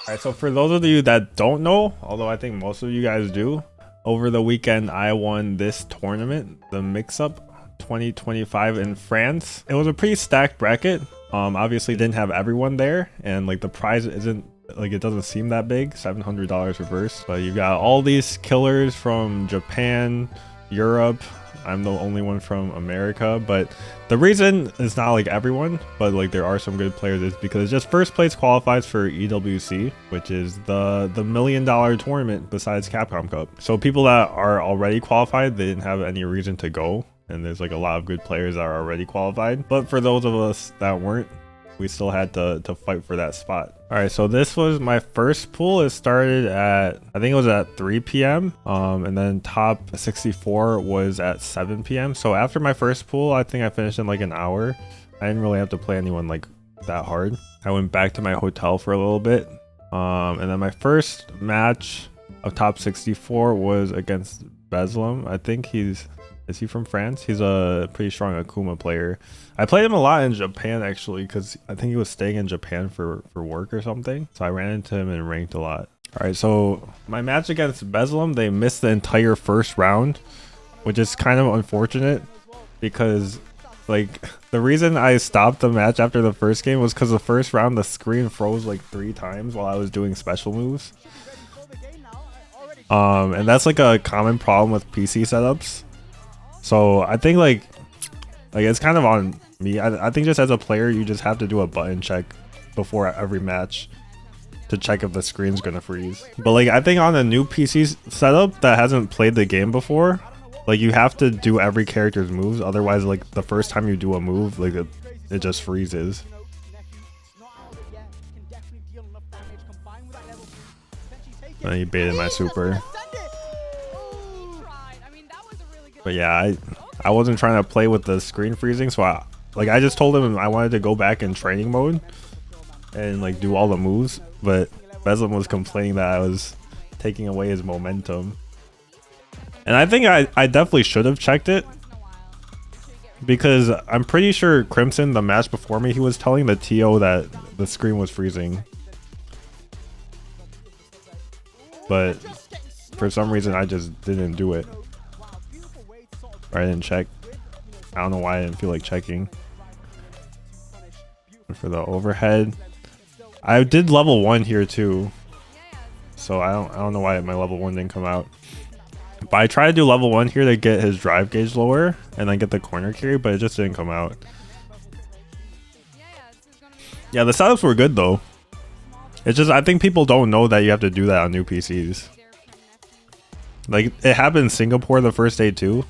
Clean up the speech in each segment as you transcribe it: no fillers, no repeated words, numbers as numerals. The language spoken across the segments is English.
Alright, so for those of you that don't know, although I think most of you guys do, over the weekend I won this tournament, the MIXUP 2025 in France. It was a pretty stacked bracket. Obviously didn't have everyone there, and like the prize isn't like, it doesn't seem that big, $700 reverse, but you got all these killers from Japan, Europe. I'm the only one from America, but the reason it's not like everyone, but like there are some good players, is because just first place qualifies for EWC, which is the $1 million tournament besides Capcom Cup. So people that are already qualified, they didn't have any reason to go, and there's like a lot of good players that are already qualified. But for those of us that weren't, we still had to fight for that spot. All right, so this was my first pool. It started at, I think it was at 3 p.m. And then top 64 was at 7 p.m. So after my first pool, I think I finished in like an hour. I didn't really have to play anyone like that hard. I went back to my hotel for a little bit. And then my first match of top 64 was against Bezum. I think is he from France? He's a pretty strong Akuma player. I played him a lot in Japan actually, because I think he was staying in Japan for work or something. So I ran into him and ranked a lot. All right, so my match against Bezum, they missed the entire first round, which is kind of unfortunate because like the reason I stopped the match after the first game was because the first round the screen froze like 3 times while I was doing special moves. And that's like a common problem with PC setups. So I think like it's kind of on me. I think just as a player, you just have to do a button check before every match to check if the screen's gonna freeze. But like I think on a new PC setup that hasn't played the game before, like you have to do every character's moves. Otherwise, like the first time you do a move, like it just freezes. And he baited my super. But yeah, I wasn't trying to play with the screen freezing, so I just told him I wanted to go back in training mode and like do all the moves, but Bezum was complaining that I was taking away his momentum. And I think I definitely should have checked it, because I'm pretty sure Crimson, the match before me, he was telling the TO that the screen was freezing. But for some reason I just didn't do it. Or I didn't check. I don't know why I didn't feel like checking. And for the overhead, I did level 1 here too, so I don't know why my level 1 didn't come out. But I tried to do level 1 here to get his drive gauge lower and then get the corner carry, but it just didn't come out. Yeah, the setups were good though. It's just I think people don't know that you have to do that on new PCs. Like it happened in Singapore the first day too.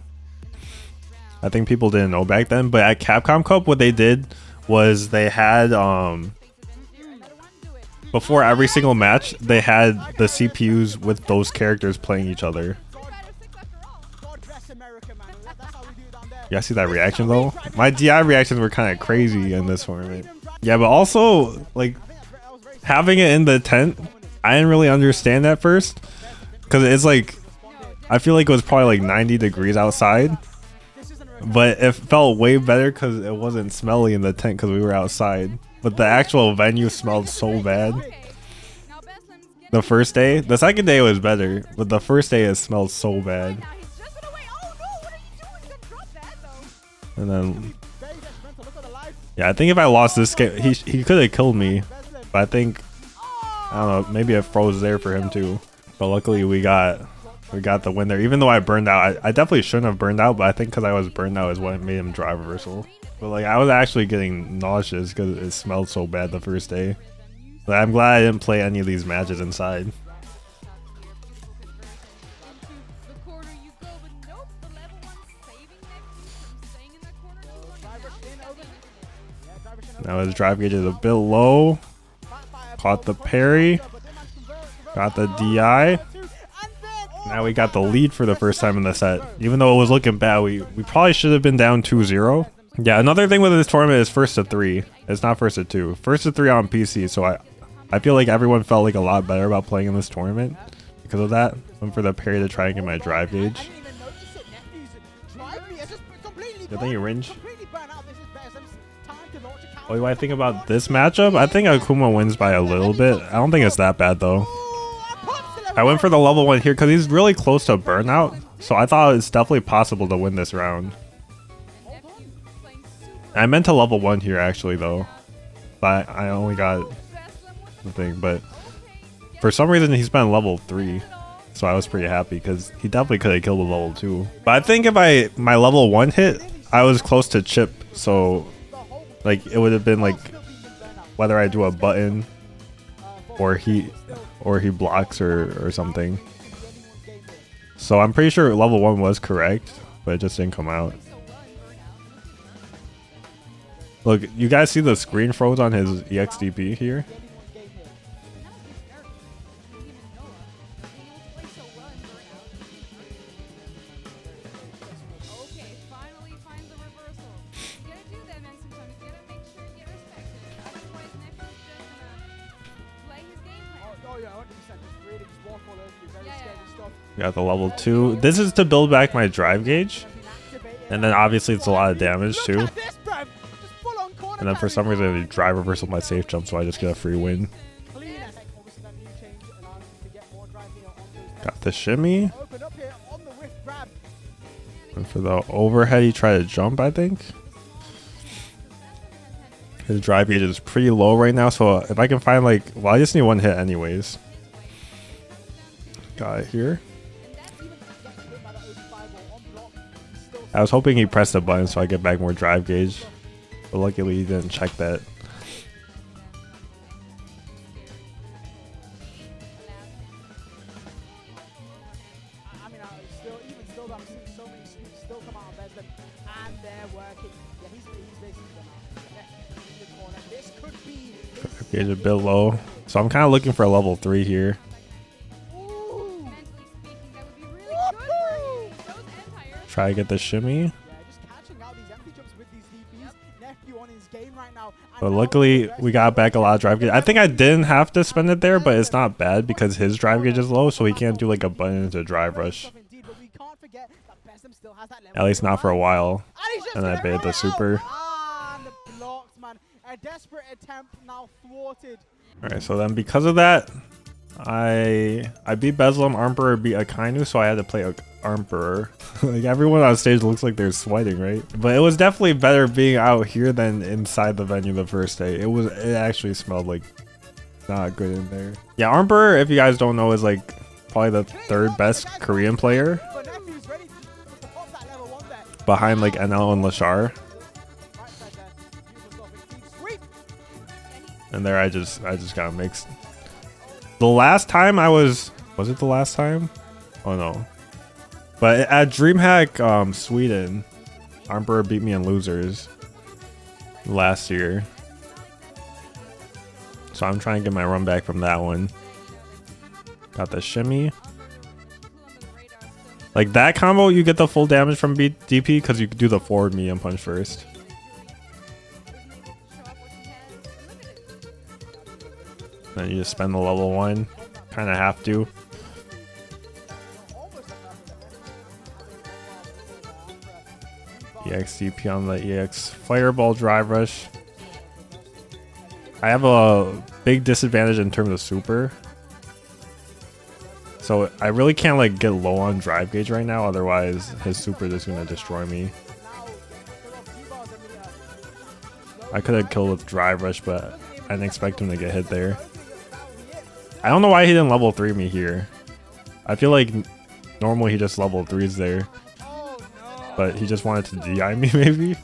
I think people didn't know back then, but at Capcom Cup what they did was they had before every single match they had the CPUs with those characters playing each other. You guys see that reaction though? My DI reactions were kind of crazy in this tournament. Yeah, but also like having it in the tent, I didn't really understand at first, because it's like I feel like it was probably like 90 degrees outside. But it felt way better because it wasn't smelly in the tent because we were outside. But the actual venue smelled so bad. The first day, the second day was better, but the first day it smelled so bad. And then, yeah, I think if I lost this game, he could have killed me. But I think, I don't know, maybe it froze there for him too. But luckily we got the win there, even though I burned out. I definitely shouldn't have burned out, but I think because I was burned out is what made him drive reversal. But like I was actually getting nauseous because it smelled so bad the first day. But I'm glad I didn't play any of these matches inside. Now his drive gauge is a bit low. Caught the parry. Got the DI. Now we got the lead for the first time in the set. Even though it was looking bad, we probably should have been down 2-0. Yeah, another thing with this tournament is 1st to 3. It's not 1st to 2. 1st to 3 on PC, so I feel like everyone felt like a lot better about playing in this tournament because of that. Went for the parry to try and get my drive gauge. Good thing you range. What do I think about this matchup? I think Akuma wins by a little bit. I don't think it's that bad though. I went for the level 1 here because he's really close to burnout. So I thought it's definitely possible to win this round. I meant to level 1 here actually though. But I only got the thing. But for some reason he's been level 3. So I was pretty happy because he definitely could have killed a level 2. But I think if my level 1 hit, I was close to chip. So like it would have been like whether I do a button or he blocks or something. So I'm pretty sure level 1 was correct, but it just didn't come out. Look, you guys see the screen froze on his EXDP here? Got the level 2. This is to build back my drive gauge. And then obviously it's a lot of damage too. And then for some reason the drive reversal my safe jump, so I just get a free win. Got the shimmy. And for the overhead he tried to jump, I think. His drive gauge is pretty low right now, so if I can find like, well, I just need 1 hit anyways. Got it here. I was hoping he pressed the button so I get back more drive gauge, but luckily he didn't check that. Gauge a bit low, so I'm kind of looking for a level 3 here. Try to get the shimmy. But luckily we got back a lot of drive gauge. I think I didn't have to spend it there, but it's not bad because his drive gauge is low, so he can't do like a button into drive rush. At least not for a while. And I baited the super. Alright, so then because of that, I beat Bezum, Armperor beat Akainu, so I had to play Armperor. Like everyone on stage looks like they're sweating, right? But it was definitely better being out here than inside the venue the first day. It actually smelled like not good in there. Yeah, Armperor, if you guys don't know, is like probably the 3rd best Korean player behind like NL and Lashar. And there I just got mixed. The last time I was it the last time? Oh no. But at DreamHack Sweden, Armperor beat me in losers last year. So I'm trying to get my run back from that one. Got the shimmy. Like that combo, you get the full damage from DP because you do the forward medium punch first. Then you just spend the level 1. Kind of have to. EXDP on the EX Fireball Drive Rush. I have a big disadvantage in terms of super. So I really can't like get low on drive gauge right now, otherwise his super is just gonna destroy me. I could have killed with drive rush, but I didn't expect him to get hit there. I don't know why he didn't level 3 me here. I feel like normally he just level 3s there. But he just wanted to DI me maybe?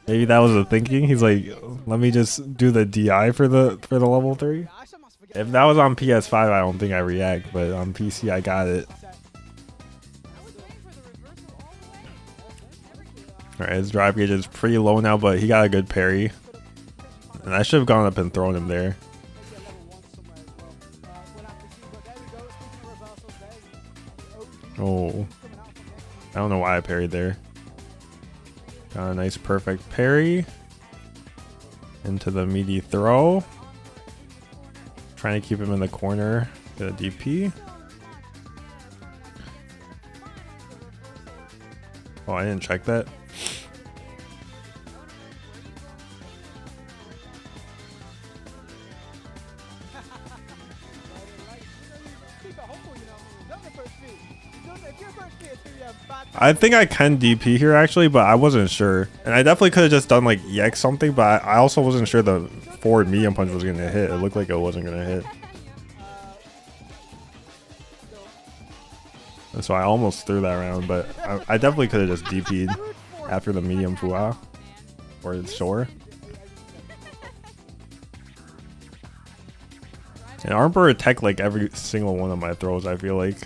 Maybe that was the thinking. He's like, let me just do the DI for the level 3. If that was on PS5, I don't think I react, but on PC I got it. Alright, his drive gauge is pretty low now, but he got a good parry. And I should have gone up and thrown him there. Oh, I don't know why I parried there. Got a nice perfect parry into the meaty throw. Trying to keep him in the corner. Get a DP. Oh, I didn't check that. I think I can DP here actually, but I wasn't sure. And I definitely could have just done like EX something, but I also wasn't sure the forward medium punch was going to hit. It looked like it wasn't going to hit. And so I almost threw that round, but I definitely could have just DP'd after the medium Fuwa or shore. And Armperor attacked like every single one of my throws, I feel like.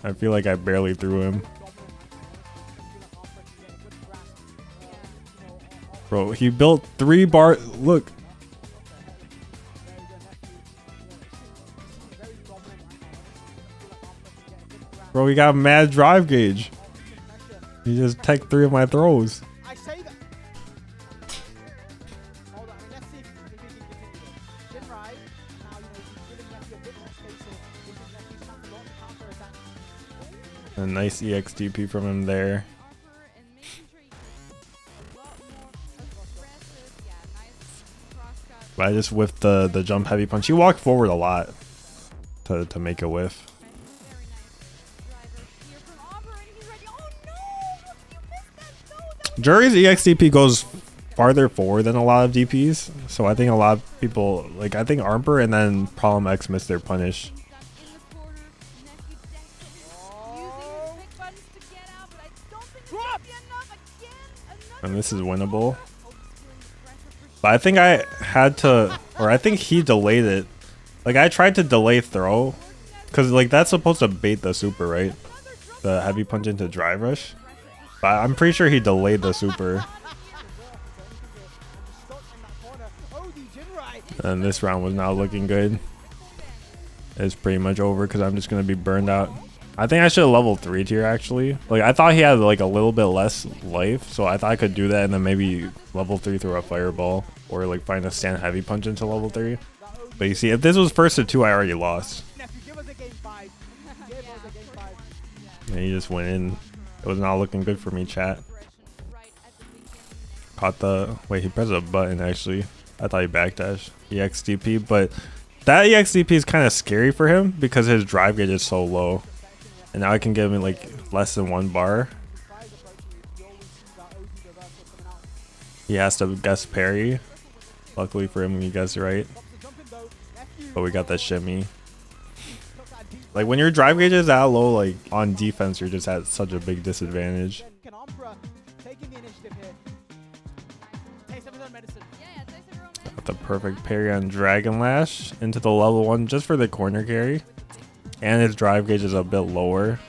I barely threw him. Bro, he built 3 bar. Look. Bro, he got mad drive gauge. He just teched 3 of my throws. A nice EXDP from him there. But I just whiffed the jump heavy punch. He walked forward a lot to make a whiff. Jury's EXDP goes farther forward than a lot of DPs. So I think a lot of people, like I think Armperor and then Problem X missed their punish. And this is winnable. But I think I had to, or I think he delayed it. Like I tried to delay throw. Because like that's supposed to bait the super, right? The heavy punch into drive rush. But I'm pretty sure he delayed the super. And this round was not looking good. It's pretty much over because I'm just going to be burned out. I think I should have level 3'd here actually. Like I thought he had like a little bit less life, so I thought I could do that and then maybe level 3 through a fireball or like find a stand heavy punch into level 3. But you see, if this was first to 2, I already lost. And he just went in. It was not looking good for me, chat. Caught the wait, he pressed a button actually. I thought he backdashed EXDP, but that EXDP is kind of scary for him because his drive gauge is so low. And now I can give him like less than 1 bar. He has to guess parry. Luckily for him, he guessed right. But we got that shimmy. Like when your drive gauge is that low, like on defense, you're just at such a big disadvantage. Got the perfect parry on Dragon Lash into the level 1 just for the corner carry. And his drive gauge is a bit lower.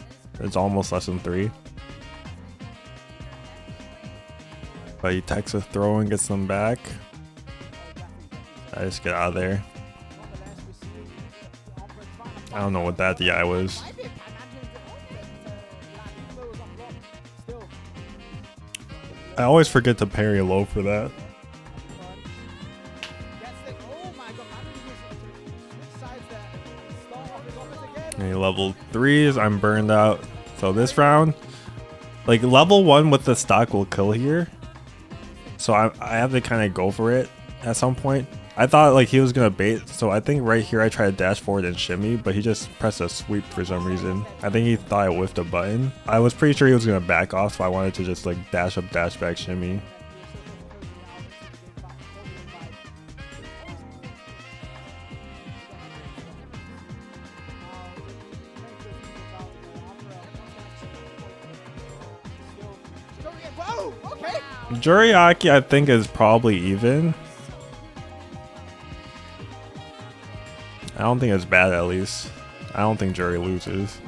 It's almost less than 3. But he techs a throw and gets them back. I just get out of there. I don't know what that DI was. I always forget to parry low for that. Okay, level 3s, I'm burned out. So this round, like level 1 with the stock will kill here. So I have to kind of go for it at some point. I thought like he was gonna bait, so I think right here I tried to dash forward and shimmy, but he just pressed a sweep for some reason. I think he thought I whiffed a button. I was pretty sure he was gonna back off, so I wanted to just like dash up, dash back, shimmy. Juriaki I think is probably even. I don't think it's bad at least. I don't think Jury loses.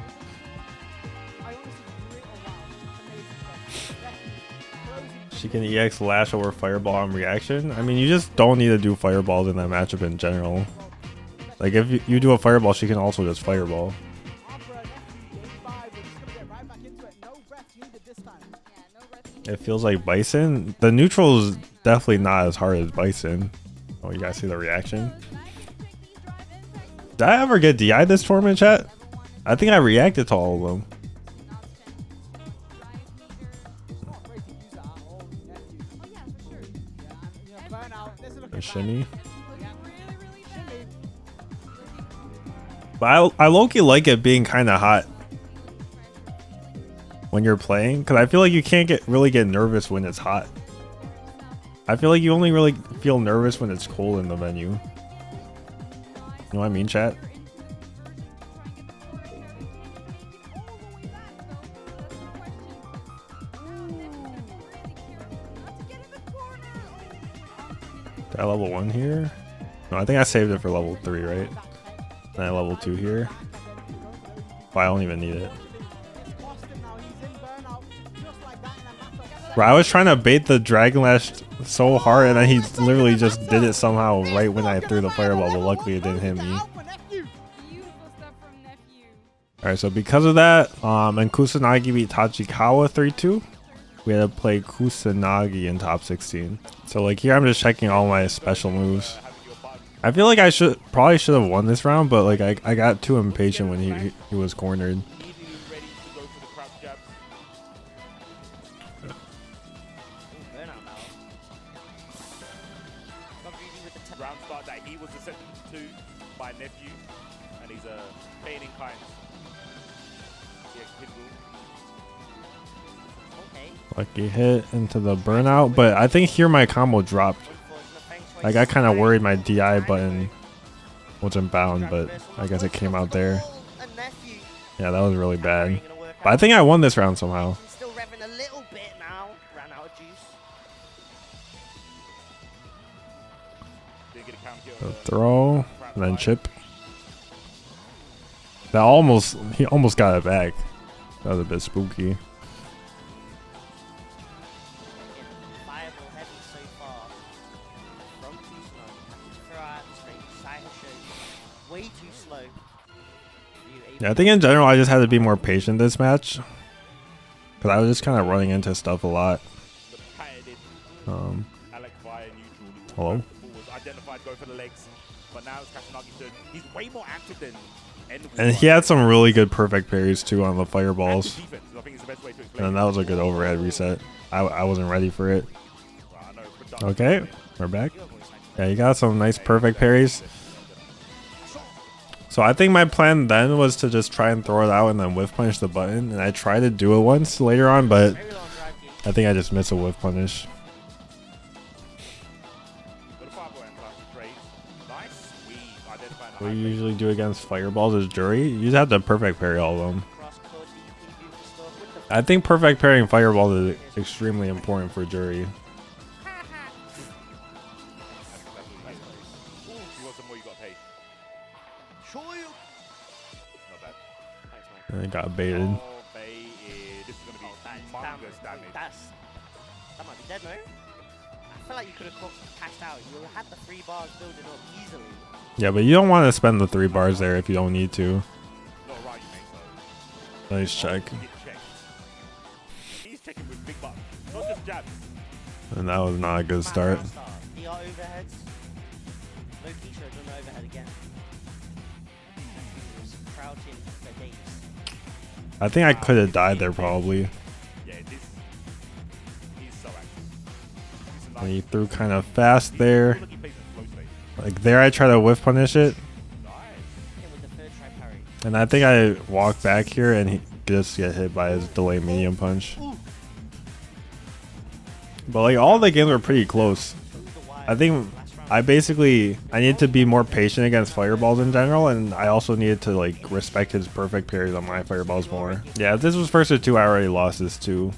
She can EX Lash over Fireball on reaction. I mean, you just don't need to do Fireballs in that matchup in general. Like if you do a Fireball, she can also just Fireball. It feels like Bison. The neutral is definitely not as hard as Bison. Oh, you guys see the reaction? Did I ever get DI this tournament, chat? I think I reacted to all of them. A shimmy. But I low-key like it being kind of hot when you're playing, because I feel like you can't really get nervous when it's hot. I feel like you only really feel nervous when it's cold in the venue. You know what I mean, chat? Did I level 1 here? No, I think I saved it for level 3, right? And I level 2 here. Well, I don't even need it. Bro, I was trying to bait the Dragon Lash so hard, and then he literally just did it somehow right when I threw the fireball, but luckily it didn't hit me. Alright, so because of that, and Kusanagi beat Tachikawa 3-2, we had to play Kusanagi in top 16. So like here I'm just checking all my special moves. I feel like I probably should have won this round, but like I got too impatient when he was cornered. Round start that he was the to by Nephew, and he's a pain in kind. Lucky hit into the burnout, but I think here my combo dropped. I got kind of worried my DI button wasn't bound, but I guess it came out there. Yeah, that was really bad. But I think I won this round somehow. Still revving a little bit now. Ran out of juice. The throw, and then chip. That he almost got it back. That was a bit spooky. Yeah, I think in general I just had to be more patient this match, because I was just kind of running into stuff a lot. Hello? And he had some really good perfect parries too on the fireballs. And that was a good overhead reset. I wasn't ready for it. Okay, we're back. Yeah, you got some nice perfect parries. So I think my plan then was to just try and throw it out and then whiff punish the button. And I tried to do it once later on, but I think I just missed a whiff punish. What you usually do against fireballs is jury. You just have to perfect parry all of them. I think perfect parrying fireballs is extremely important for jury. And it got baited. That might be dead, no? I feel like you could have cashed out. You had the 3 bars building up easily. Yeah, but you don't want to spend the 3 bars there if you don't need to. Nice check. And that was not a good start. I think I could have died there probably. And he threw kind of fast there. Like there I try to whiff punish it. And I think I walked back here and he just get hit by his delay medium punch. But like all the games were pretty close. I think I need to be more patient against fireballs in general, and I also needed to like respect his perfect parries on my fireballs more. Yeah, if this was first or 2, I already lost this too.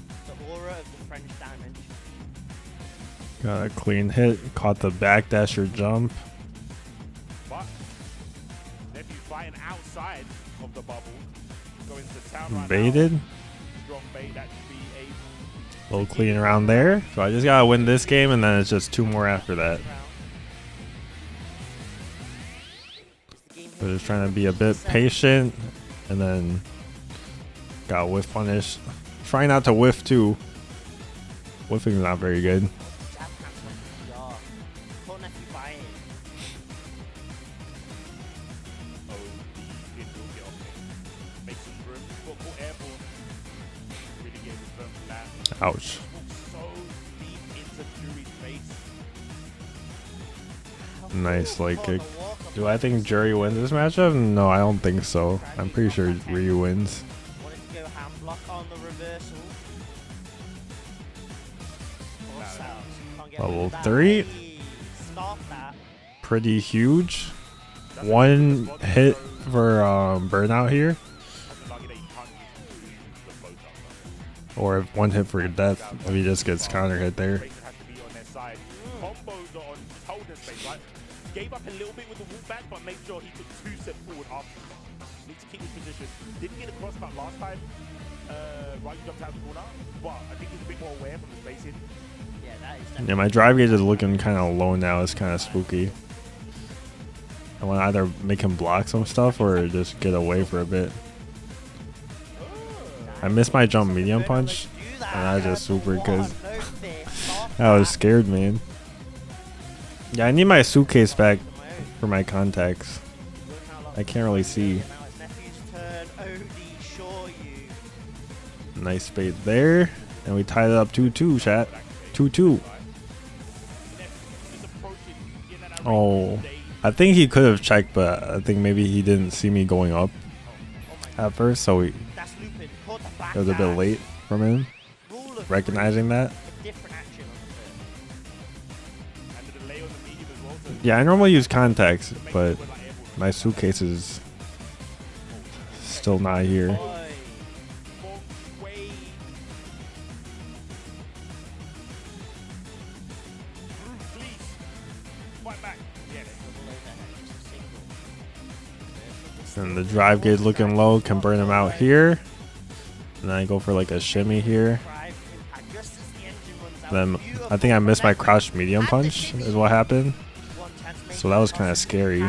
Got a clean hit, caught the backdasher jump. Baited. Low clean around there. So I just gotta win this game and then it's just 2 more after that. So just trying to be a bit patient and then got whiff punish. Try not to whiff too. Whiffing is not very good. Ouch. Nice leg kick. Do I think Jury wins this matchup? No, I don't think so. I'm pretty sure Ryu wins. Wanted to go hand block on the reversal. Level 3. Stop that. Pretty huge. One hit for burnout here. Or one hit for death if he just gets counter hit there. Gave up a little bit with the walk back, but made sure he took 2 steps forward after. Needs to keep his position. Didn't get across that last time. Right, jumped out the corner, but I think he's a bit more aware from the spacing. Yeah, that is Yeah, my drive gauge is looking kind of low now. It's kind of spooky. I want to either make him block some stuff or just get away for a bit. I missed my jump medium punch, and I just super because I was scared, man. Yeah, I need my suitcase back for my contacts. I can't really see. Nice bait there. And we tied it up 2-2, chat. 2-2. Oh, I think he could have checked, but I think maybe he didn't see me going up at first, so it was a bit late from him recognizing that. Yeah, I normally use contacts, but my suitcase is still not here. And the drive gauge looking low, can burn him out here. And then I go for like a shimmy here. Then I think I missed my crouch medium punch is what happened. So that was kind of scary.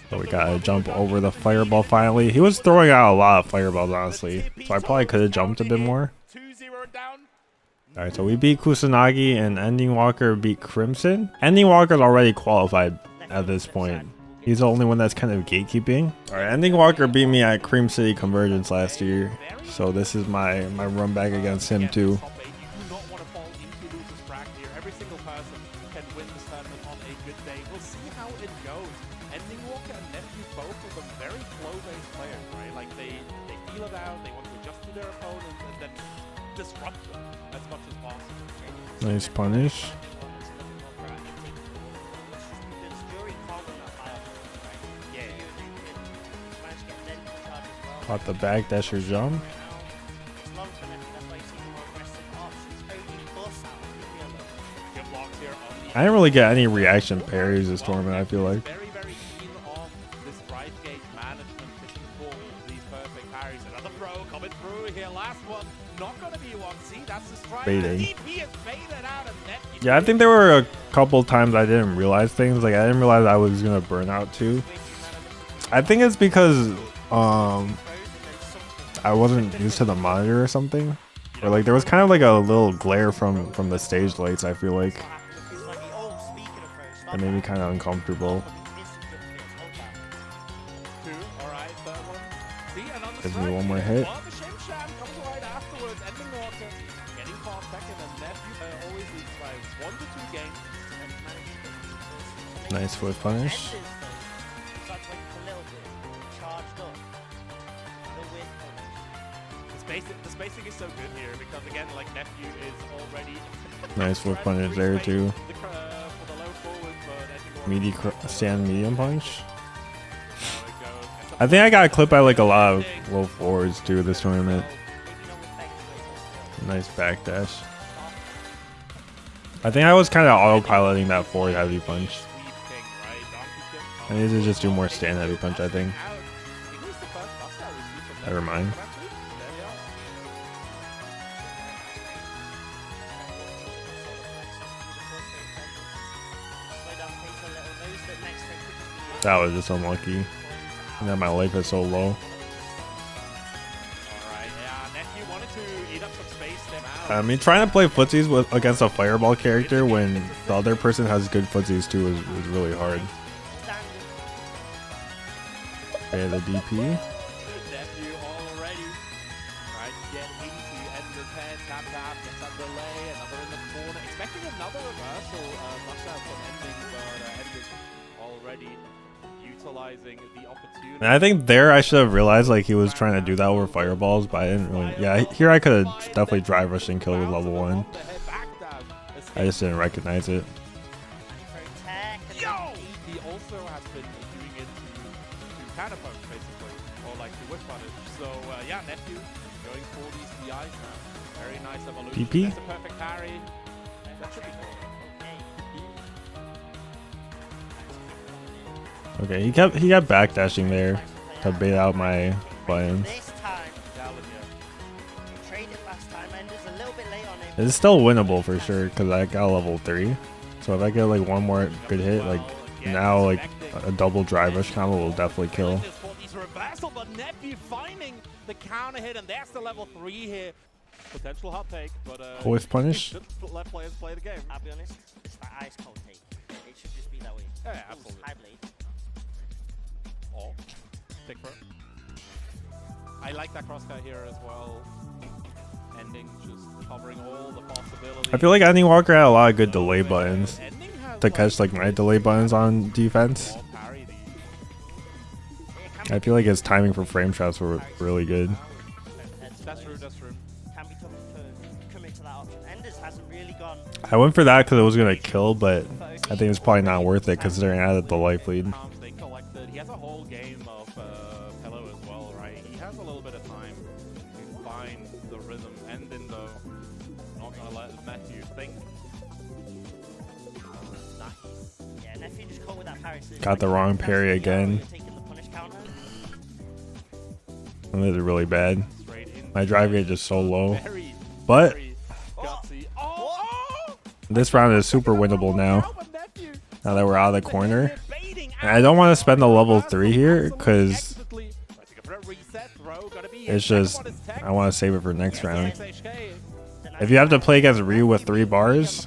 So we gotta jump over the fireball finally. He was throwing out a lot of fireballs, honestly. So I probably could have jumped a bit more. Alright, so we beat Kusanagi and EndingWalker beat Crimson. EndingWalker's already qualified at this point. He's the only one that's kind of gatekeeping. Alright, EndingWalker beat me at Cream City Convergence last year. So this is my run back against him too. EndingWalker and Nephew both of them very flow-based players, right? Like they feel it out, they want to adjust to their opponent and then disrupt them as much as possible. Nice punish. Caught the backdasher jump. I didn't really get any reaction parries this tournament, I feel like. Very, very keen on this drive gauge management, fishing for these perfect parries. Another throw coming through here. Last one, not going to be one. See, that's the strike. Baiting. The DP is baited out of net. Yeah, I think there were a couple times I didn't realize things. Like I didn't realize I was gonna burn out too. I think it's because I wasn't used to the monitor or something. Or like there was kind of like a little glare from the stage lights, I feel like. That made me kind of uncomfortable. Gives me one more hit. Nice foot punish. The spacing is so good here because again, like Nephew is already nice foot punish there too. Meaty stand medium punch. I think I got clipped by like a lot of low forwards too this tournament. Nice backdash. I think I was kind of autopiloting that forward heavy punch. I need to just do more stand heavy punch, I think. Never mind. That was just unlucky. And then my life is so low. I mean, trying to play footsies against a fireball character when the other person has good footsies too is really hard. Okay, the DP. Tap tap, gets that delay, another in the corner. Expecting another reversal, much out from Ending, but Ending already utilizing the opportunity. And I think there I should have realized like he was trying to do that over fireballs, but I didn't really. Yeah, here I could have definitely drive rushed and killed with level 1. I just didn't recognize it. He also has been doing it to counter punch, basically, or like to whip punish. So yeah, Nephew going for these DIs now. Very nice evolution. PP? That's a perfect parry. That should be cool. Okay, he kept backdashing there to bait out my buttons. This time, he traded last time, and there's a little bit late on him. It's still winnable for sure because I got level 3. So if I get like one more good hit, like now like a double drive rush combo will definitely kill. Reversal, but Nephew finding the counter hit, and that's the level 3 here. Potential hot take, but Whiff punish. should let players play the game. I'll be honest, it's that ice cold take. It should just be that way. Yeah, absolutely. High blade. Oh, pick throw. I like that crosscut here as well. Ending just covering all the possibilities. I feel like EndingWalker had a lot of good delay buttons to catch like my delay buttons on defense. I feel like his timing for frame shots were really good. That's true, that's true. Can be tough to commit to that option. Enders hasn't really gone. I went for that because it was gonna kill, but I think it's probably not worth it considering I added the life lead. They collected. He has a whole game of pillow as well, right? He has a little bit of time to find the rhythm. Ending though, not gonna let Nephew think. Yeah, Nephew just caught with that parry. So Got the wrong parry again. Taking the punish counter. I did it really bad. Straight in. My drive gauge is so low. Very, But very gutsy. Oh! this round is super winnable now. Now that we're out of the corner. And I don't want to spend the level 3 here because it's just, I want to save it for next round. If you have to play against Ryu with 3 bars,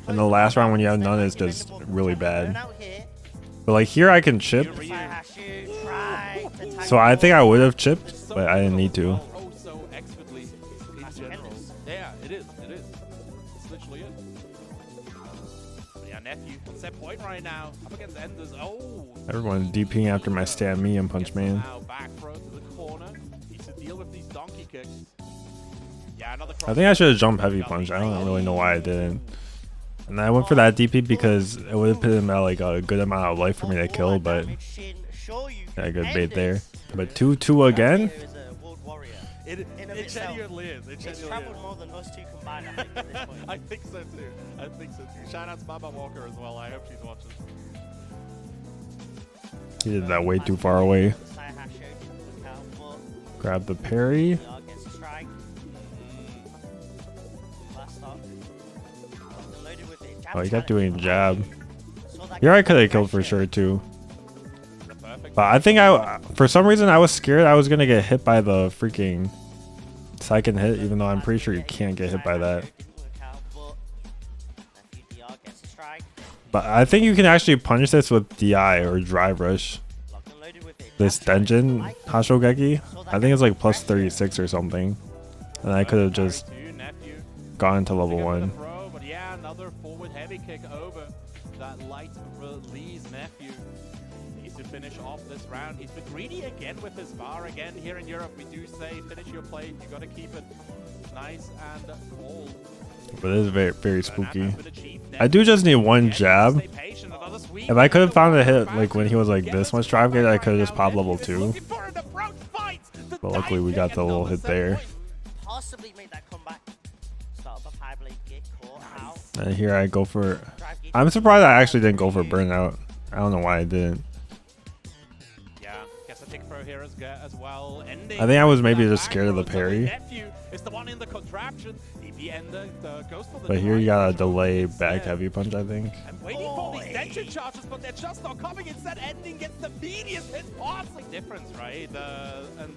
and the last round when you have none is just really bad. But like here I can chip. So I think I would have chipped, but I didn't need to. Yeah, it is. It is. It's literally it. Yeah, Nephew on set point right now. Up against Enders. Oh. Everyone's DPing after my stab me and punch man. Now back throw to the corner. Needs to deal with these donkey kicks. Yeah, another I think I should have jumped heavy punch. I don't really know why I didn't. And I went for that DP because it would have put him at like a good amount of life for me to kill, but yeah, good bait there. But 2-2 again? It genuinely is. It It's genuinely traveled is. more than us two combined, I think, at this point. I think so too. I think so too. Shout out to Mama Walker as well. I hope she's watching. He did that way too far away. Grab the parry. Oh, he kept doing jab. Here I could have killed for sure too. But I think for some reason I was scared I was going to get hit by the freaking second hit, even though I'm pretty sure you can't get hit by that. But I think you can actually punish this with DI or drive rush. This Denjin Hashogeki, I think it's like plus 36 or something. And I could have just gone to level 1. But yeah, another forward heavy kick over that light release. Nephew needs to finish off this round. He's been greedy again with his bar. Again, here in Europe, we do say finish your plate. You got to keep it nice and cold. But it is very, very spooky. I do just need one jab. If I could have found a hit like when he was like this much drive gauge, I could have just popped level 2. But luckily we got the little hit there. Possibly make that comeback. Start up a high blade kick, caught out. And here I go for... I'm surprised I actually didn't go for burnout. I don't know why I didn't. Yeah, gets a tick throw here as well. I think I was maybe just scared of the parry. It's the one in the contraption. But here you got a delay back heavy punch, I think. I'm waiting for these tension charges, but they're just not coming. Instead, Ending gets the meatiest hit possible. Difference, right? And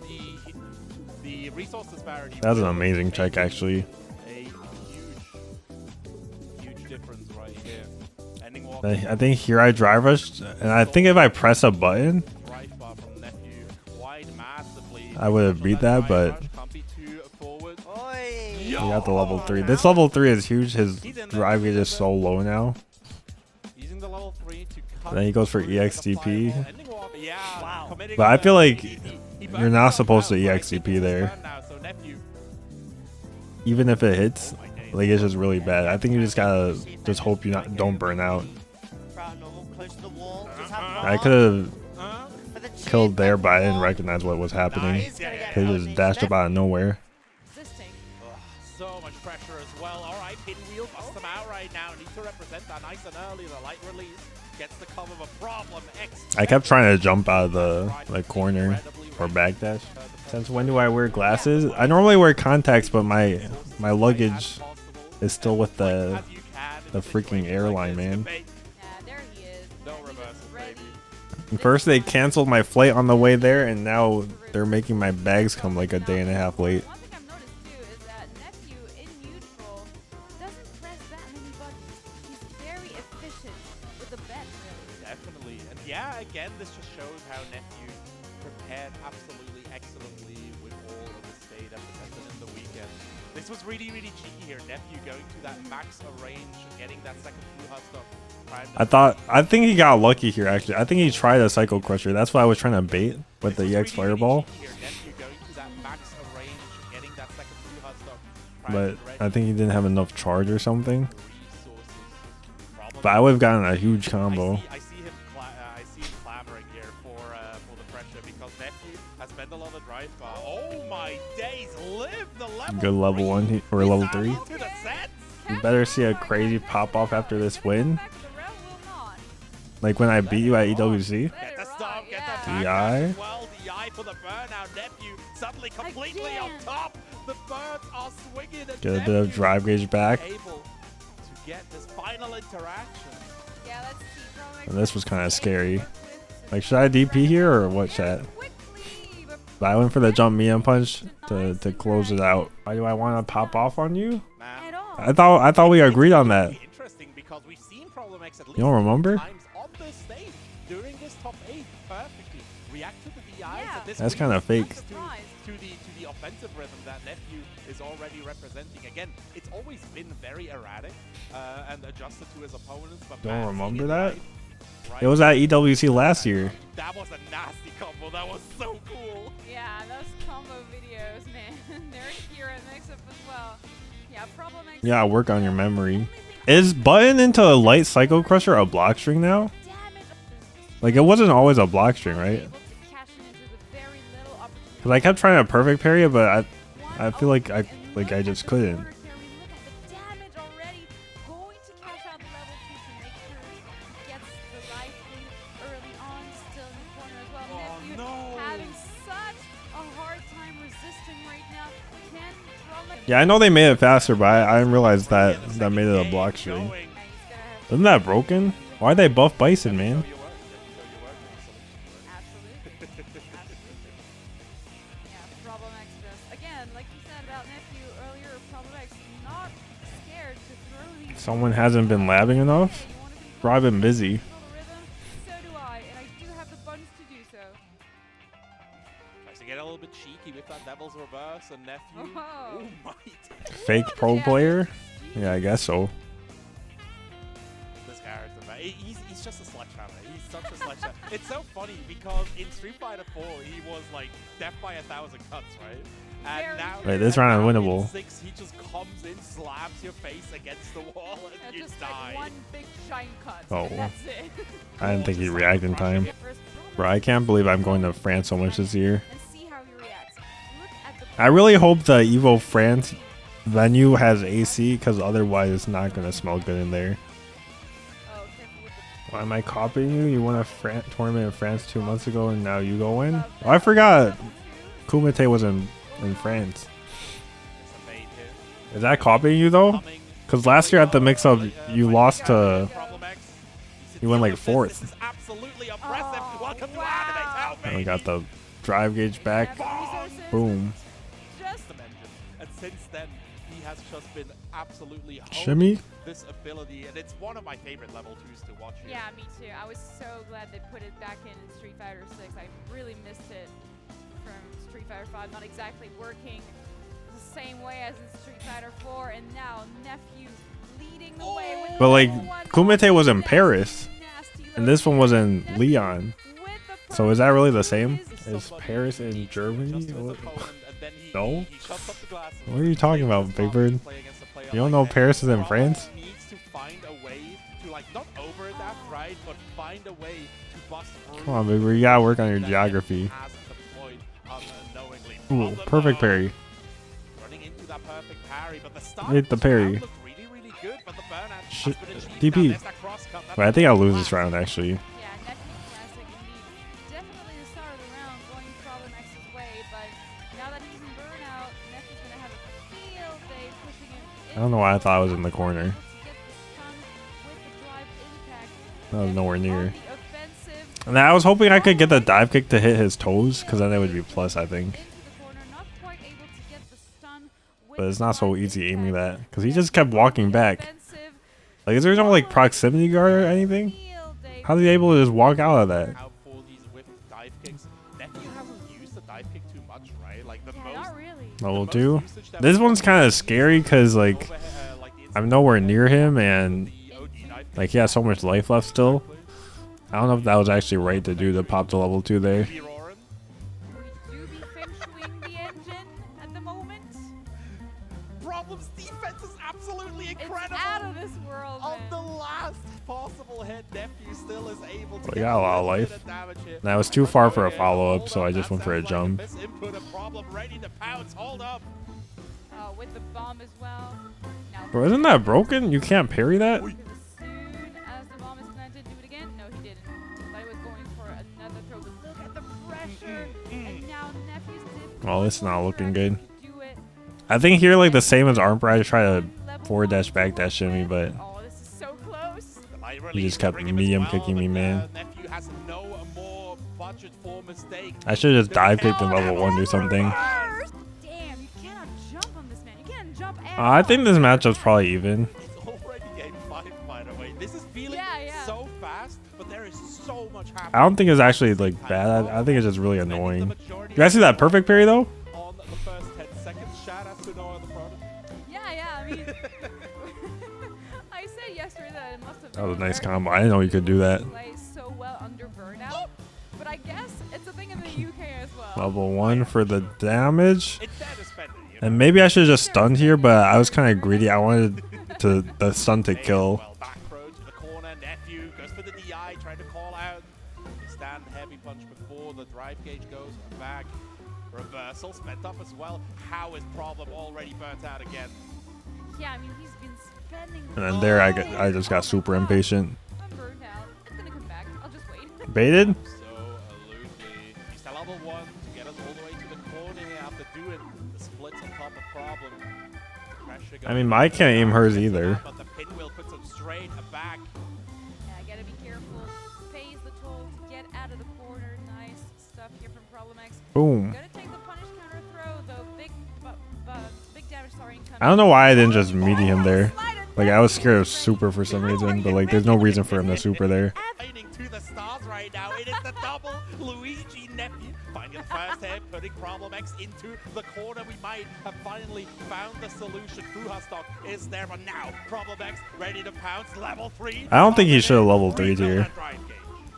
the resource disparity. That was an amazing check, actually. A huge difference right here. EndingWalker. I think here I drive rushed, and I think if I press a button, I would have beat that, but We got the level 3. This level 3 is huge. His drive gauge is so low now. Using the level 3 to cut And then he goes for EXDP. EndingWalker, yeah, wow. But I feel like you're not supposed to EXDP there. So Nephew, Even if it hits, like it's just really bad. I think you just gotta just hope you don't burn out. Crowd normal, close to the wall. Just have I bars could have for the chin, killed there, back but I the didn't wall. recognize what was happening. He's gonna get He just punished. dashed up out of nowhere. Resisting. ugh, so much pressure as well. All right, Pinwheel busts him out right now. Needs to represent that nice and early. The light release gets the cover of a problem. I kept trying to jump out of the corner or backdash. Since when do I wear glasses? I normally wear contacts, but my luggage is still with the freaking airline, man. Yeah, there he is. No And he reversal, was ready. baby. First they canceled my flight on the way there, and now they're making my bags come like a day and a half late. One thing I've noticed too is that Nephew in neutral doesn't press that many buttons. He's very efficient with the bet, really. Definitely. And yeah, again, this just shows how Nephew prepared absolutely excellently with all of the state that presented in the weekend. This was really, really cheeky here. Nephew going to that max of range, getting that second blue hot stop. I think he got lucky here, actually. I think he tried a Psycho Crusher. That's why I was trying to bait with the EX Fireball. But I think he didn't have enough charge or something. But I would have gotten a huge combo. I see him clamoring here for the pressure because Nephew has spent a lot of drive bar. Oh my days, live the level. Good level 1 or level 3. To the set. You better see a crazy pop off after this win. Back to the rail will not. Like when I beat you at EWC. Get the stop, get the Yeah. back DI. as well. DI for the burnout. Nephew suddenly completely on Again. top. The birds are swinging. And Get a bit of Nephew drive gauge back. able to get this final interaction. Yeah, let's see. Promo And this was kind of Express scary. work with Like, should I DP here or what, chat? quickly, But I went for the jump Mian punch to close it out. Why do I want to pop off on you? at all. I thought we agreed on that. Interesting because we've seen Problem X at least You don't remember? times on this stage during this top 8 perfectly. React to the DIs. Yeah. And this That's brings kind of us fake. Surprise. to the offensive rhythm that Nephew is already representing. Again, it's always been very erratic and adjusted to his opponents. But Don't man, remember seeing that? right It was at EWC last year. That was a nasty combo. That was so cool. Yeah, those combo videos, man. They're here at Mix-Up as well. Yeah, Problem X. Yeah, work on your memory. Is button into a light Psycho Crusher a block string now? Like, it wasn't always a block string, right? Because I kept trying to perfect parry it, but I feel like I just couldn't. Oh, no. Having such a hard time resisting right now. Can Roman Yeah, I know they made it faster, but I didn't realize that made it a block string. Going. Isn't that broken? Why'd they buff Bison, man? Show your work. Show your work. Absolutely. Absolutely. Yeah, Problem X just again, like you said about Nephew earlier, Problem X not scared to throw these. Someone hasn't been labbing enough? You wanna control Bro, I've been busy. the rhythm? So do I, and I do have the buttons to do so. Tries to get a little bit cheeky with that Devil's Reverse and Nephew. Oh. Oh my. Fake pro player? Yeah, I guess so. This character, man. He's just a sledgehammer. He's such a sledgehammer. It's so funny because in Street Fighter 4, he was like death by 1,000 cuts, right? And Very now, true. Wait, this round is now in winnable. 6, he just comes in, slams your face against the wall, and you Just die. like one big shine cut. Oh. And that's it. I didn't think he'd react in time. First Problem Bro, I can't believe I'm going to France so much this year. and see how he reacts. Look at the I really hope the Evo France venue has AC, because otherwise it's not going to smell good in there. Oh, careful with the Why am I copying you? You won a tournament in France 2 months ago, and now you go in? Oh, I forgot Kumite was in France. It's a bait here. Is that copying you, though? Coming. Because last year at the mix-up, you lost to... Problem X. You went like This fourth. is absolutely impressive. Oh, Welcome to wow. Anime Town, And we got the drive gauge back. resources. Boom. Just Dimension. And since then, he has just been absolutely honed Shimmy. this ability, and it's one of my favorite level 2s to watch here. yeah, me too. I was so glad they put it back in Street Fighter 6. I really missed it from Street Fighter 5. Not exactly working the same way as in Street Fighter 4, and now Nephew leading the way with But like one Kumite was in nasty, Paris, nasty and this one was in Nephew Lyon. with the So is that really the same? Is Is somebody Paris who in needs Germany? just his What- opponent, and then No? he shuts up the glasses. What are you talking about, Big Bird? Play against a player You don't like know that. Paris is in Bravo France? Needs to find a way to like not overadapt, right, but find a way to bust through. Come on, Big Bird. You gotta work on your that geography. has deployed unknowingly. Ooh, Problem perfect though, parry. running into that perfect parry, but the start Hit of the this parry. round looked really, really good, but the burnout Sh- has been achieved. DP. Now there's that cross cut, that's Wait, I think I'll lose classic. this round actually. Yeah, Nephew classic indeed. Definitely the start of the round going Problem X's way, but now that he's in burnout, Nephew's gonna have a field day pushing him. I don't know why I thought I was in the corner. Able to get the stun with the drive impact. That was nowhere Nephew near. on the offensive. And I was hoping I could get the dive kick to hit his toes, because then it would be plus, I think. Into the corner, not quite able to get the stun with But it's the not so drive easy aiming impact. that, because he just kept walking back. Offensive. Like, is there no like proximity guard or anything? Field day. How's he able to just walk out of that? Out for these whip dive kicks. Nephew hasn't used the dive kick too much, right? Like the Yeah, most. not really. Level most 2? usage that This we've one's seen kind of is scary, because like, overhead, like the I'm nowhere near him, and the OG dive like he has so much life left still. I don't know if that was actually right to do to pop to level 2 there. kick. Roaring. We do be feng shuing the engine at the moment. Problem's defense is absolutely It's incredible. out of this world, On man. the last possible hit, Nephew still is able to Well, get he got a lot of little bit life. of damage here. That was too far for a follow-up, so I just went for a That jump. sounds like a misinput, a problem ready to pounce. Hold up. With the bomb as well. Now, Bro, isn't that broken? You can't parry that? because as soon as the bomb is planted, do it again. No, he didn't. But he was going for another throw. But look at the pressure. And now Nephew's dip. Well, it's not looking good. Do it. I think here, like the same as Armperor, I just try to Level forward dash, one back dash shimmy, but Oh, this is so close. The light He release just kept bring him as medium well, kicking me, but, man. Nephew has no more budget for mistake. I should have just dive kicked in level 1 or something. First. Damn, you cannot jump on this man. You can't jump at I think all. this matchup's probably even. It's already game 5, by the way. This is feeling Yeah. so fast, but there is so much happening. I don't think it's actually like bad. I think it's just really annoying. You guys see that perfect parry though? On the first 10 seconds, shout out to no other product. Yeah, I mean, I said yesterday that it must have That was a been nice very combo. I didn't know you could do that. Plays so well under burnout, but I guess it's a thing in the UK as well. Level 1 for the damage. It's there to spend it, you know? And maybe I should have just stunned here, but I was kind of greedy. I wanted the stun to kill. Well, back throw to the corner. Nephew goes for the DI, trying to call out. Stand heavy punch before the drive gauge goes back. Reversal spent up as well. How is Problem already burnt out again? Yeah, I mean he's been spending. And then there I just got super impatient. I'm burned out. It's gonna come back. I'll just wait. Baited? So aloofly, he's to level 1 to get us all the way to the corner here after doing the splits on top of Problem. Pressure I mean, going Mike can't aim hers either. But the pinwheel puts him straight back. Yeah, gotta be careful. Pays the toll to get out of the corner. Nice stuff here from Problem X. Boom. Gotta take the punish counter throw though. Big damage sorry incoming. I don't know why I didn't just meaty him there. Like, I was scared of super for some reason, but like, there's no reason for him to super there. Aiming to the stars right now. It is the double Luigi Nephew finding the first hit, putting Problem X into the corner. We might have finally found the solution. Fuhastock is there, but now Problem X ready to pounce. Level 3. I don't think he should have level 3'd here.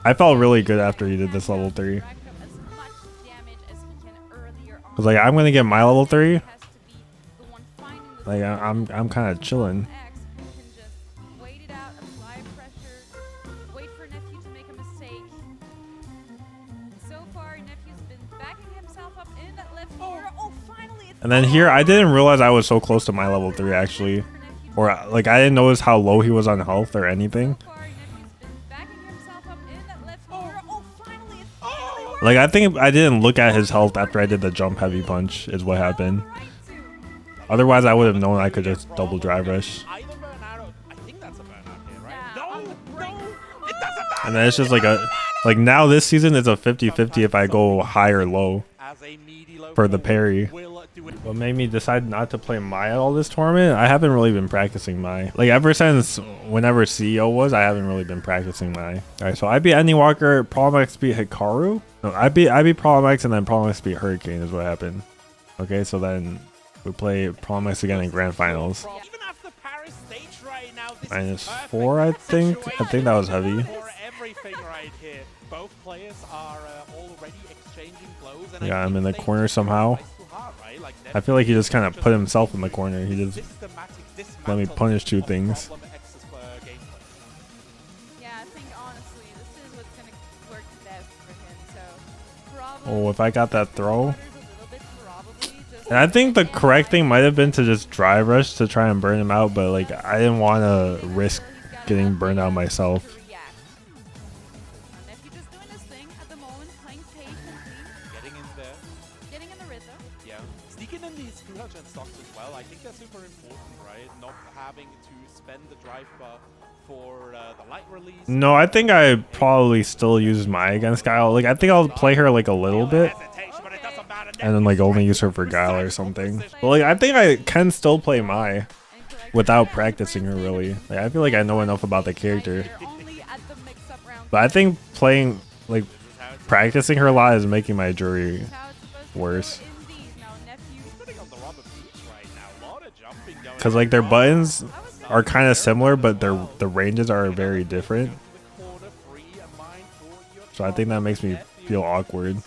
I felt really good after he did this level 3. Racked up as much damage as he can earlier on. Cause like, I'm gonna get my level 3. Has to be the one finding the Like, I'm kind of chilling. X who can just wait it out, apply pressure, wait for Nephew to make a mistake. So far, Nephew's been backing himself up in that left corner. Oh, finally! It's And then here, I didn't realize I was so close to my level 3 actually. for Nephew to Or like, I didn't notice how low he was on health or anything. So far, Nephew's been backing himself up in that left corner. Oh, finally! It's finally working. Like, I think I didn't look at his health after I did the jump heavy punch is what happened. Right to. Otherwise, I would have known I could just double drive rush. Either burnout or I think that's a burnout here, right? Yeah, on the break. It doesn't matter. And then it's just like now this season it's a 50-50 if I go high or low As a meaty low for the ball parry. will do it. What made me decide not to play Mai at all this tournament? I haven't really been practicing Mai. Like, ever since whenever CEO was, I haven't really been practicing Mai. Alright, so I beat EndingWalker, Problem X beat Hikaru. No, I beat Problem X and then Problem X beat Hurricane is what happened. Okay, so then We play Problem X again in Grand Finals. Even after Paris stage right now, this Minus is perfect 4, I think. I situation think that was heavy. for everything right here. Both players are already exchanging blows. And Yeah, I I'm think in the they corner just somehow. tries too hard, right? Like I feel like he just kind of put himself in the corner. He just let me punish 2 things. Yeah, I think honestly, this is what's gonna work best for him. So, Oh, if I got that throw. a little bit probably just And I think the correct thing might have been to just drive rush to try and burn him out, but like I didn't want to risk getting burned out myself. Nephew just doing his thing at the moment, playing patiently, Getting in there. getting in the rhythm. Yeah. Sneaking in these 200 stocks as well. I think that's super important, right? Not having to spend the drive bar for the light release. No, I think I probably still use Mai against Guile. Like I think I'll play her like a little bit and then like only use her for Guile or something. But like I think I can still play Mai without practicing her really. Like I feel like I know enough about the character. Only at the mix-up round. But I think playing like practicing her a lot is making my jury How it's supposed to worse. go indeed. Now Nephew Putting on the rubber boots right now. A lot of jumping going Cause like their buttons are kind of similar, but the ranges are very different. So I think that makes me feel awkward.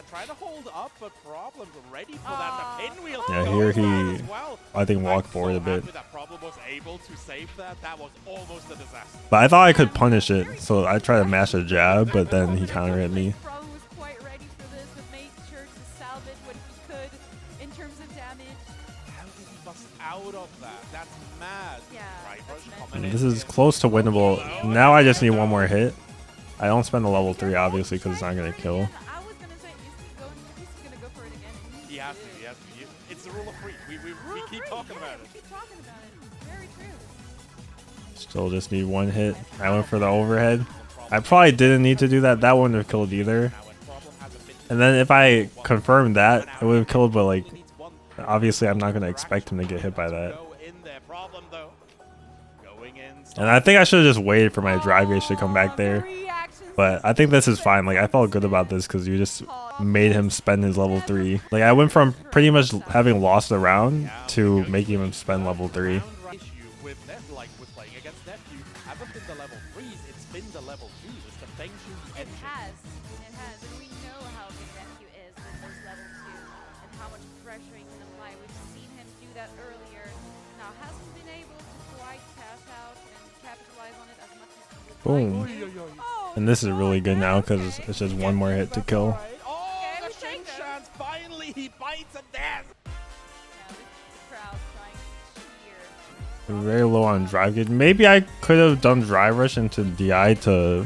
Trying to hold up, but problems ready for that. The pinwheel Yeah, goes here down he, as well. I think, walked I'm forward a so bit. happy that Problem was able to save that. That was almost a disaster. But I thought I could punish it, so I tried to mash a jab, but then he counter hit me. Problem was quite ready for this, but made sure to salvage what he could in terms of damage. How did he bust out of that? That's mad. Yeah, Right, that's Rush mad. coming This in is close to winnable. Now I just need one more hit. I don't spend the level 3 obviously because it's not gonna kill. I was gonna say, is he gonna go for it again? And He has to. He has to. It's the rule of 3. We keep talking about it. We keep talking about it. Very true. Still just need one hit. I went for the overhead. I probably didn't need to do that. That wouldn't have killed either. Now when Problem has a bit And then if I confirmed that, it would have killed, but like obviously I'm not gonna expect him to get hit by that. go in there. Problem though. Going in. And I think I should have just waited for my drive gauge to come back there. But I think this is fine. Like I felt good about this because you just made him spend his level 3. Like I went from pretty much having lost the round to making him spend level 3. Issue with like with playing against Nephew hasn't been the level 3s, it's been the level 2s. It's the Feng Shui It engine. has. It has. And we know how good Nephew is with those level 2 and how much pressure he can apply. We've seen him do that earlier. Now hasn't been able to quite cash out and capitalize on it as much as he would Boom. like to. Oh, And this is really good now because it's just one more hit to kill. Oh, Okay, the we take those. chance! Finally, he bites a death. now this crowd trying to cheer. Very low on drive gauge. Maybe I could have done drive rush into DI to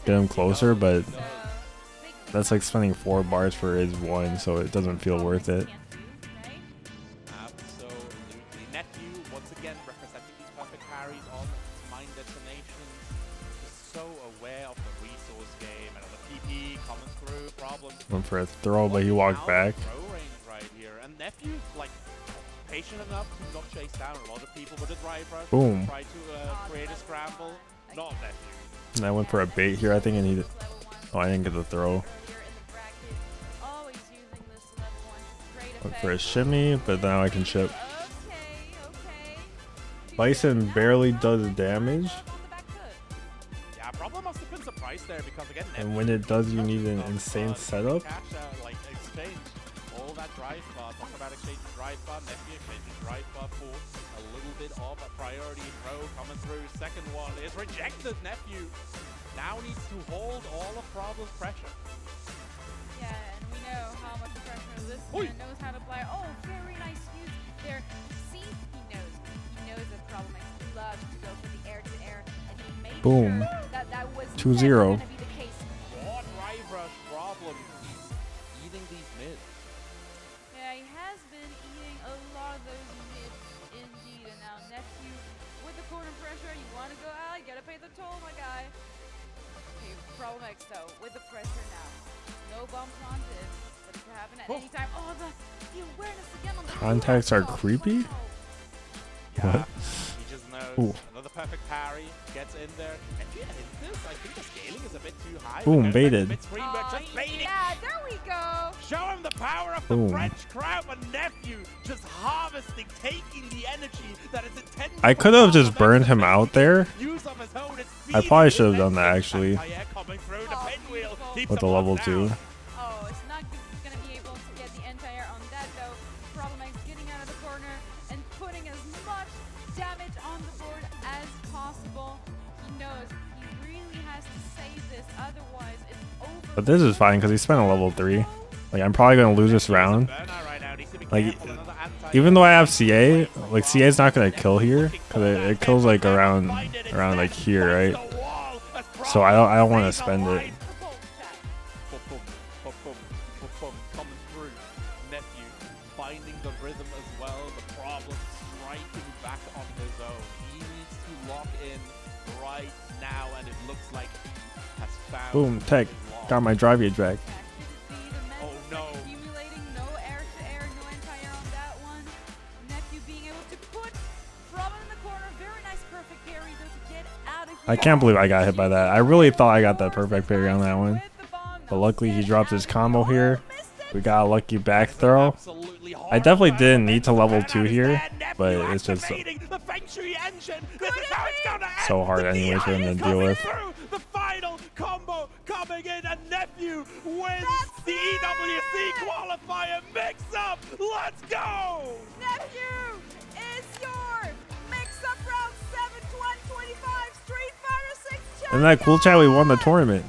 get him closer, but So, big that's like spending 4 bars for his 1, so it doesn't feel worth it. can't do, right? Absolutely. Nephew, once again, representing these perfect parries on mine detonations. Just so aware of the resource game and the PP coming through. Problems. Went for a throw, but he walked Out back. of throw range right here. And Nephew, like, patient enough to not chase down a lot of people with a drive rush. Boom. Try to create a scramble. Not Nephew. And I went for a bait here, I think, and he. Oh, I didn't get the throw. Earlier in the bracket, always using this level 1 to great Went effect. for a shimmy, but now I can chip. Okay. Bison barely does damage, Yeah, Problem must have been surprised there because, again, and when it does, you need an insane setup. Cash out, like, exchange all that drive bar. Talk about exchanging drive bar. Nephew exchanging drive bar for a little bit of a priority throw coming through. Second one is rejected. Nephew now needs to hold all of Problem's pressure. Yeah, and we know how much pressure this Oi. man knows how to apply. Oh, very nice use there. See, he knows that Problem X loves to go for the air-to-air, and he made Boom. sure that was 2-0. never gonna be the case. What drive rush Problem? He's eating these mids. Yeah, he has been eating a lot of those mids indeed, and now Nephew with the corner pressure. You want to go out, you gotta pay the toll, my guy. Okay, Problem X though, with the pressure now. No bump planted, but it could happen at any time. Oh, the awareness again on the Contacts are Oh, creepy? Yeah, What? he just knows. Ooh. Another perfect parry. Gets in there. And yeah, in this, I think the scaling is a bit too high. Boom, We're going back to baited. mid-screen, we're Oh, just baiting. yeah, there we go. Show him the power. power of the French crowd, but Nephew just harvesting, taking the energy that is intended. I could have just burned him out there. Use of his own, it's I probably should have done that actually coming through the pinwheel, keeps with the him level locked 2. down. Oh, it's not going to be able to get the anti-air on that though. Problem is getting out of the corner and putting as much damage on the board as possible. He knows he really has to save this, otherwise it's over. But this is fine because he spent a level 3. Like I'm probably gonna lose this round. Like even though I have CA, like CA is not gonna kill here because it kills like around like here, right? So I don't want to spend it. Coming through, Nephew finding the rhythm as well. The problem striking back on his own. He needs to lock in right now, and it looks like he has found. Boom, tech, got my drive gauge back. Oh no! Accumulating no air to air, no anti-air on that one. Nephew being able to put Problem in the corner. Very nice perfect parry though to get out of here. I can't believe I got hit by that. I really thought I got that perfect parry on that one. But luckily he dropped his combo here. We got a lucky back throw. I definitely didn't need to level 2 here, but it's just so hard anyways for him to deal with. The final combo coming in, and Nephew wins the EWC qualifier mix-up. Let's go! Nephew is your mix-up round 7 125 Street Fighter 6 champion. Isn't that cool, chat? We won the tournament.